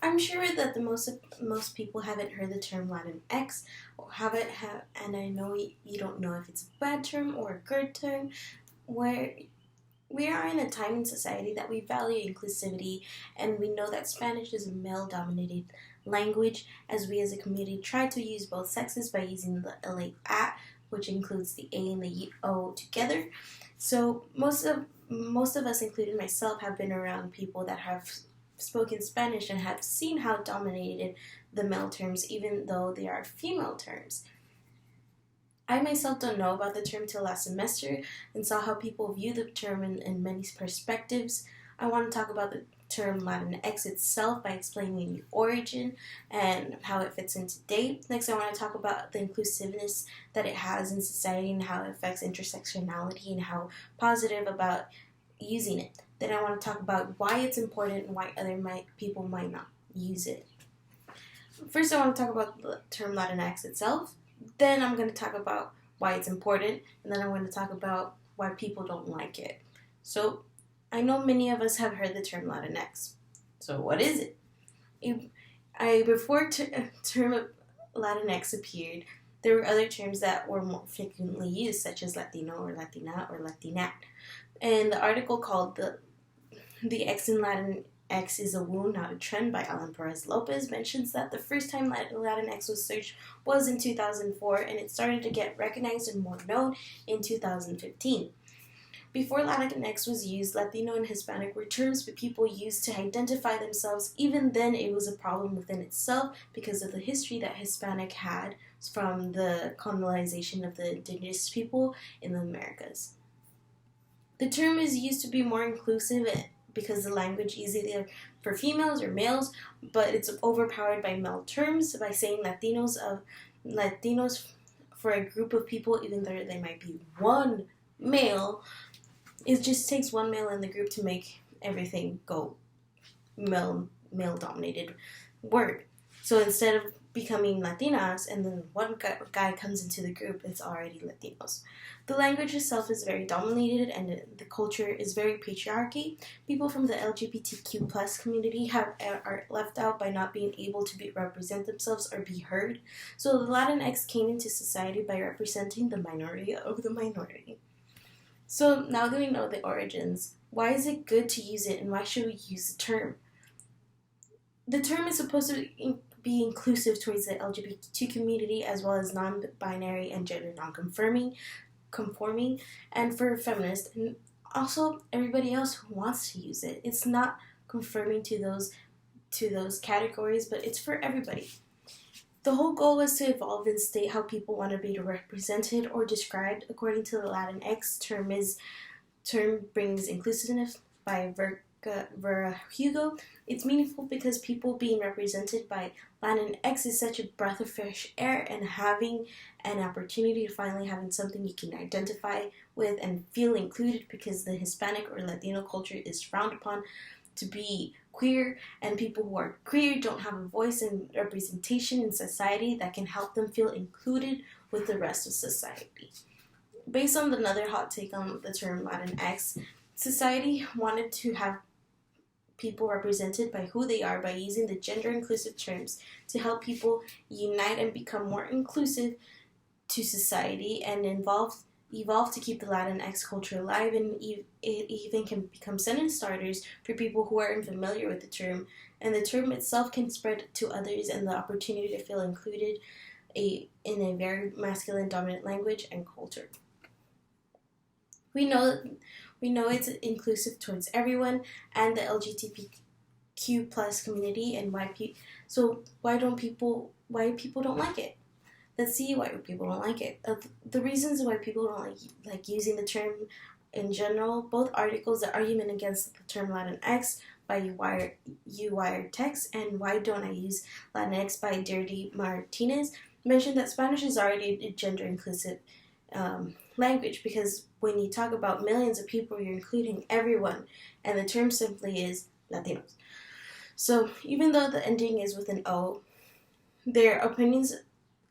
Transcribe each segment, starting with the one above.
I'm sure that the most people haven't heard the term Latinx, or and I know you don't know if it's a bad term or a good term. Where we are in a time in society that we value inclusivity, and we know that Spanish is a male-dominated language, as we as a community try to use both sexes by using the LA at, which includes the A and the O together. So most of us, including myself, have been around people that have spoken Spanish and have seen how dominated the male terms, even though they are female terms. I myself don't know about the term till last semester and saw how people view the term in many perspectives. I want to talk about the term Latinx itself by explaining the origin and how it fits in today. Next, I want to talk about the inclusiveness that it has in society and how it affects intersectionality and how positive about using it. Then I want to talk about why it's important and why other people might not use it. First, I want to talk about the term Latinx itself. Then I'm going to talk about why it's important, and then I'm going to talk about why people don't like it. So, I know many of us have heard the term Latinx. So, what is it? Before term Latinx appeared, there were other terms that were more frequently used, such as Latino or Latina or Latinat. And the article called the X in Latinx is a Wound, Not a Trend by Alan Perez Lopez mentions that the first time Latinx was searched was in 2004, and it started to get recognized and more known in 2015. Before Latinx was used, Latino and Hispanic were terms that people used to identify themselves. Even then, it was a problem within itself because of the history that Hispanic had from the colonization of the indigenous people in the Americas. The term is used to be more inclusive because the language is either for females or males, but it's overpowered by male terms by saying Latinos for a group of people, even though they might be one male. It just takes one male in the group to make everything go male-dominated word. So instead of becoming Latinas and then one guy comes into the group, it's already Latinos. The language itself is very dominated and the culture is very patriarchy. People from the LGBTQ plus community are left out by not being able to represent themselves or be heard. So the Latinx came into society by representing the minority of the minority. So now that we know the origins, why is it good to use it and why should we use the term? The term is supposed to be inclusive towards the LGBT community as well as non-binary and gender non-conforming, and for feminists, and also everybody else who wants to use it. It's not conforming to those categories, but it's for everybody. The whole goal was to evolve and state how people want to be represented or described. According to the Latinx term brings inclusiveness by Vera Hugo. It's meaningful because people being represented by Latinx is such a breath of fresh air, and having an opportunity to finally having something you can identify with and feel included, because the Hispanic or Latino culture is frowned upon to be queer, and people who are queer don't have a voice and representation in society that can help them feel included with the rest of society. Based on another hot take on the term Latinx, society wanted to have people represented by who they are by using the gender inclusive terms to help people unite and become more inclusive to society and evolve to keep the Latinx culture alive, and it even can become sentence starters for people who are unfamiliar with the term, and the term itself can spread to others and the opportunity to feel included in a very masculine dominant language and culture. We know it's inclusive towards everyone and the LGBTQ plus community, and why people don't like it. Let's see why people don't like it. The reasons why people don't like using the term in general. Both articles, The Argument Against the Term Latinx by Wired Text and Why Don't I Use Latinx by Dirty Martinez, mentioned that Spanish is already a gender inclusive language, because when you talk about millions of people, you're including everyone, and the term simply is Latinos. So even though the ending is with an O, their opinions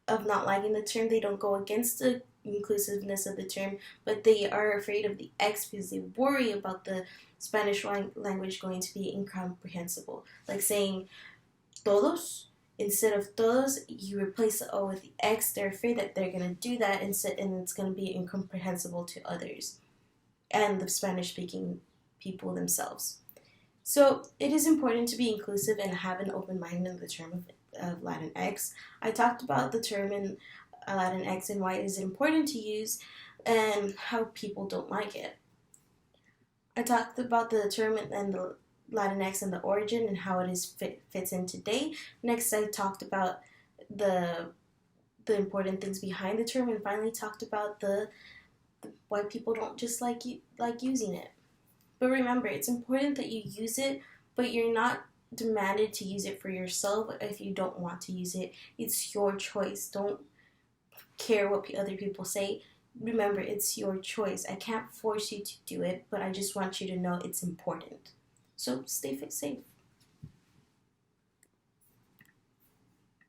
of not liking the term, they don't go against the inclusiveness of the term, but they are afraid of the X because they worry about the Spanish language going to be incomprehensible. Like saying todos. Instead of todos, you replace the O with the X. They're afraid that they're going to do that and it's going to be incomprehensible to others and the Spanish-speaking people themselves. So it is important to be inclusive and have an open mind in the term of Latinx. I talked about the term in Latinx and why it is important to use and how people don't like it. I talked about the term and the Latinx and the origin and how it is fits in today. Next, I talked about the important things behind the term, and finally talked about the why people don't just like using it. But remember, it's important that you use it, but you're not demanded to use it for yourself if you don't want to use it. It's your choice. Don't care what other people say. Remember, it's your choice. I can't force you to do it, but I just want you to know it's important. So stay safe.